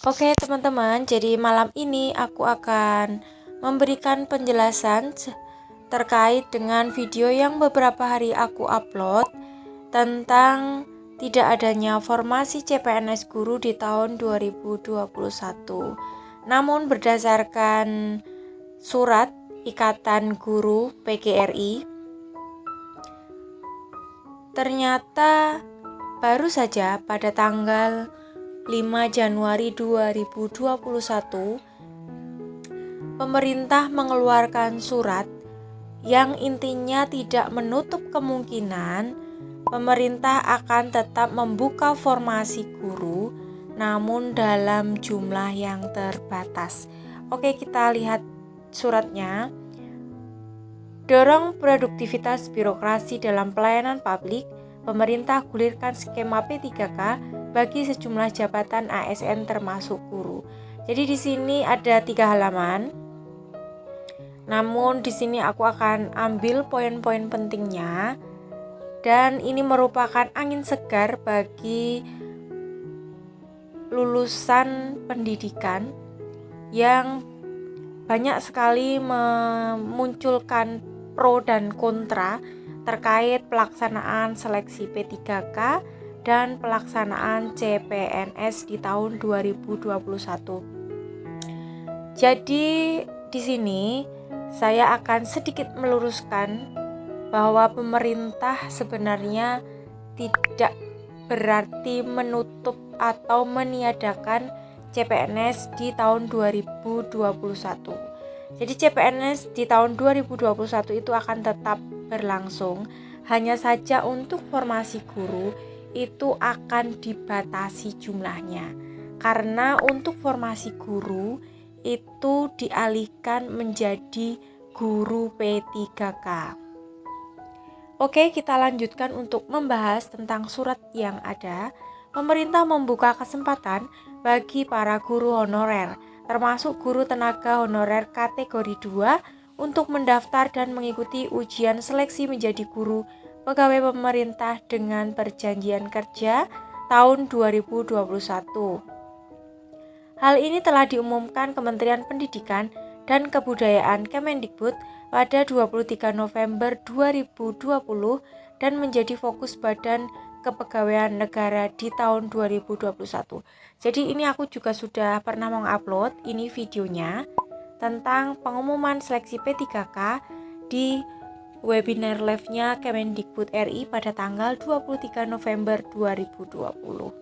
Oke teman-teman, jadi malam ini aku akan memberikan penjelasan terkait dengan video yang beberapa hari aku upload tentang tidak adanya formasi CPNS guru di tahun 2021. Namun berdasarkan surat Ikatan Guru PGRI, ternyata baru saja pada tanggal 5 Januari 2021, pemerintah mengeluarkan surat yang intinya tidak menutup kemungkinan pemerintah akan tetap membuka formasi guru, namun dalam jumlah yang terbatas. Oke, kita lihat suratnya. Dorong produktivitas birokrasi dalam pelayanan publik, pemerintah gulirkan skema P3K bagi sejumlah jabatan ASN termasuk guru. Jadi di sini ada 3 halaman. Namun di sini aku akan ambil poin-poin pentingnya, dan ini merupakan angin segar bagi lulusan pendidikan yang banyak sekali memunculkan pro dan kontra terkait pelaksanaan seleksi P3K dan pelaksanaan CPNS di tahun 2021. Jadi di sini saya akan sedikit meluruskan bahwa pemerintah sebenarnya tidak berarti menutup atau meniadakan CPNS di tahun 2021. Jadi CPNS di tahun 2021 itu akan tetap berlangsung, hanya saja untuk formasi guru itu akan dibatasi jumlahnya. Karena untuk formasi guru itu dialihkan menjadi guru P3K. Oke, kita lanjutkan untuk membahas tentang surat yang ada. Pemerintah membuka kesempatan bagi para guru honorer, termasuk guru tenaga honorer kategori 2, untuk mendaftar dan mengikuti ujian seleksi menjadi guru pegawai pemerintah dengan perjanjian kerja tahun 2021. Hal ini telah diumumkan Kementerian Pendidikan dan Kebudayaan Kemendikbud pada 23 November 2020 dan menjadi fokus Badan Kepegawaian Negara di tahun 2021. Jadi ini aku juga sudah pernah mengupload ini videonya tentang pengumuman seleksi P3K di webinar live-nya Kemendikbud RI pada tanggal 23 November 2020.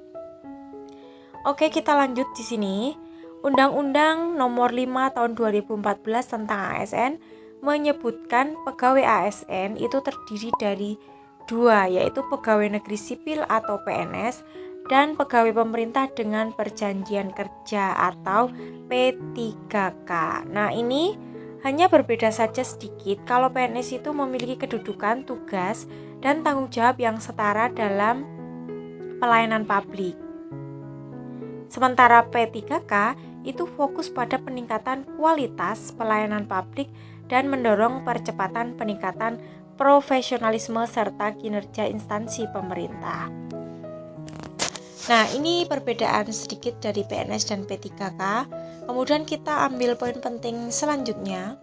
Oke, kita lanjut di sini. Undang-Undang Nomor 5 Tahun 2014 tentang ASN menyebutkan pegawai ASN itu terdiri dari 2, yaitu pegawai negeri sipil atau PNS dan pegawai pemerintah dengan perjanjian kerja atau P3K. Nah, ini hanya berbeda saja sedikit kalau PNS itu memiliki kedudukan, tugas, dan tanggung jawab yang setara dalam pelayanan publik. Sementara P3K itu fokus pada peningkatan kualitas pelayanan publik dan mendorong percepatan peningkatan profesionalisme serta kinerja instansi pemerintah. Nah, ini perbedaan sedikit dari PNS dan P3K. Kemudian kita ambil poin penting selanjutnya.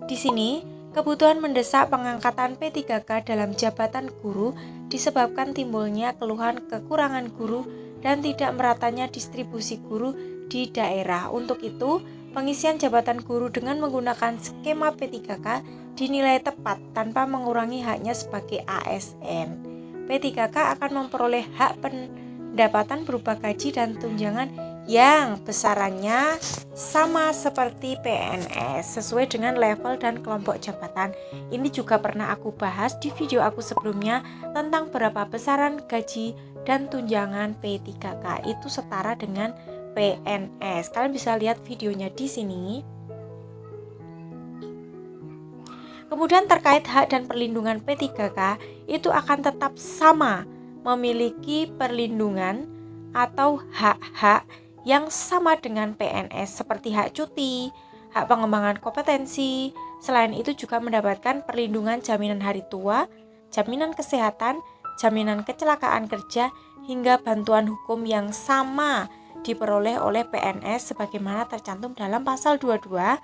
Di sini, kebutuhan mendesak pengangkatan P3K dalam jabatan guru disebabkan timbulnya keluhan kekurangan guru dan tidak meratanya distribusi guru di daerah. Untuk itu, pengisian jabatan guru dengan menggunakan skema P3K dinilai tepat tanpa mengurangi haknya sebagai ASN. P3K akan memperoleh hak pendapatan berupa gaji dan tunjangan yang besarannya sama seperti PNS sesuai dengan level dan kelompok jabatan. Ini juga pernah aku bahas di video aku sebelumnya tentang berapa besaran gaji dan tunjangan P3K itu setara dengan PNS. Kalian bisa lihat videonya di sini. Kemudian terkait hak dan perlindungan P3K itu akan tetap sama, memiliki perlindungan atau hak-hak yang sama dengan PNS seperti hak cuti, hak pengembangan kompetensi. Selain itu juga mendapatkan perlindungan jaminan hari tua, jaminan kesehatan, jaminan kecelakaan kerja, hingga bantuan hukum yang sama diperoleh oleh PNS sebagaimana tercantum dalam pasal 22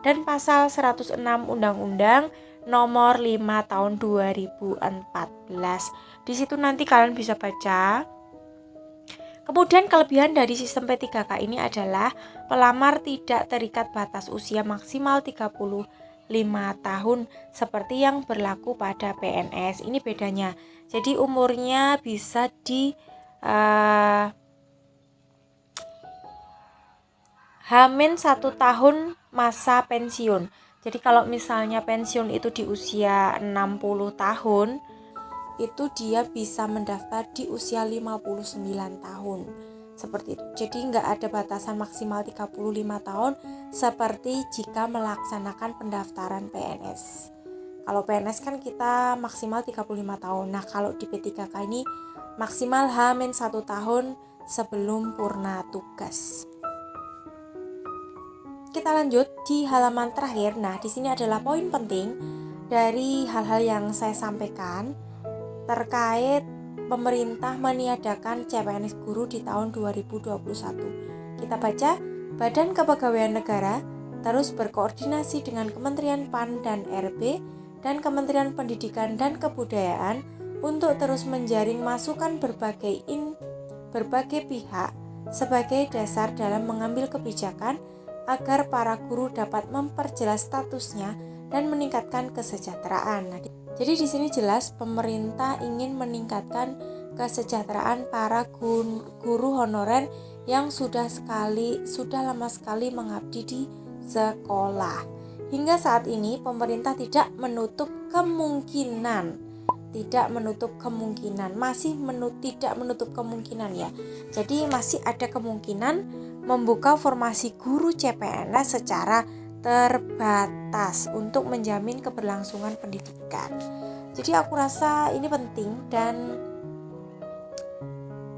dan pasal 106 Undang-Undang nomor 5 tahun 2014. Di situ nanti kalian bisa baca. Kemudian kelebihan dari sistem P3K ini adalah pelamar tidak terikat batas usia maksimal 35 tahun seperti yang berlaku pada PNS. Ini bedanya. Jadi umurnya bisa di H-1 tahun masa pensiun. Jadi kalau misalnya pensiun itu di usia 60 tahun, itu dia bisa mendaftar di usia 59 tahun. Seperti itu. Jadi nggak ada batasan maksimal 35 tahun seperti jika melaksanakan pendaftaran PNS. Kalau PNS kan kita maksimal 35 tahun. Nah, kalau di P3K ini maksimal H-1 tahun sebelum purna tugas. Kita lanjut di halaman terakhir. Nah, di sini adalah poin penting dari hal-hal yang saya sampaikan terkait pemerintah meniadakan CPNS guru di tahun 2021. Kita baca, Badan Kepegawaian Negara terus berkoordinasi dengan Kementerian PAN dan RB dan Kementerian Pendidikan dan Kebudayaan untuk terus menjaring masukan berbagai pihak sebagai dasar dalam mengambil kebijakan agar para guru dapat memperjelas statusnya dan meningkatkan kesejahteraan. Jadi di sini jelas pemerintah ingin meningkatkan kesejahteraan para guru honorer yang sudah lama sekali mengabdi di sekolah. Hingga saat ini pemerintah tidak menutup kemungkinan ya. Jadi masih ada kemungkinan membuka formasi guru CPNS secara terbatas untuk menjamin keberlangsungan pendidikan. Jadi aku rasa ini penting. Dan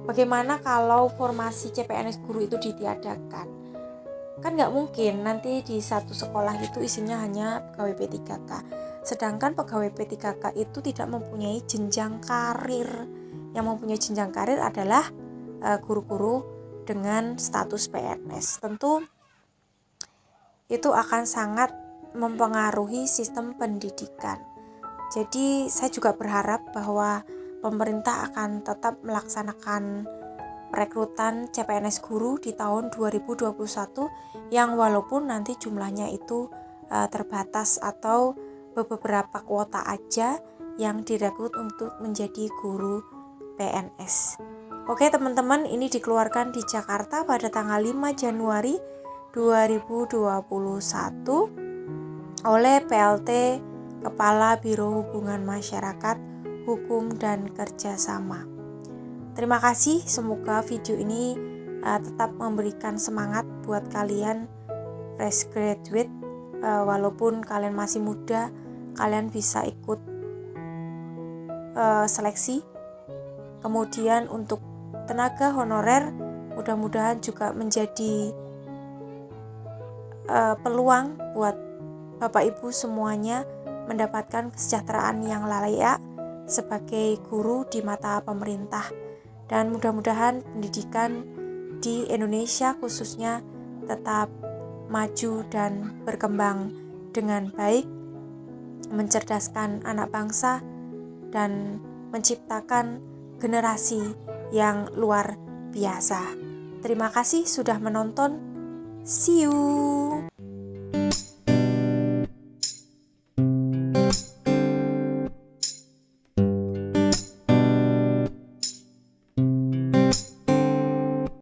bagaimana kalau formasi CPNS guru itu ditiadakan? Kan nggak mungkin nanti di satu sekolah itu isinya hanya pegawai P3K, sedangkan pegawai P3K itu tidak mempunyai jenjang karir. Yang mempunyai jenjang karir adalah guru-guru dengan status PNS. Tentu itu akan sangat mempengaruhi sistem pendidikan. Jadi saya juga berharap bahwa pemerintah akan tetap melaksanakan perekrutan CPNS guru di tahun 2021 yang walaupun nanti jumlahnya itu terbatas atau beberapa kuota aja yang direkrut untuk menjadi guru PNS. Oke teman-teman, ini dikeluarkan di Jakarta pada tanggal 5 Januari 2021 oleh PLT Kepala Biro Hubungan Masyarakat, Hukum dan Kerjasama. Terima kasih, semoga video ini tetap memberikan semangat buat kalian fresh graduate. Walaupun kalian masih muda, kalian bisa ikut seleksi. Kemudian untuk tenaga honorer mudah-mudahan juga menjadi peluang buat Bapak Ibu semuanya mendapatkan kesejahteraan yang layak sebagai guru di mata pemerintah. Dan mudah-mudahan pendidikan di Indonesia khususnya tetap maju dan berkembang dengan baik, mencerdaskan anak bangsa dan menciptakan generasi yang luar biasa. Terima kasih sudah menonton. See you.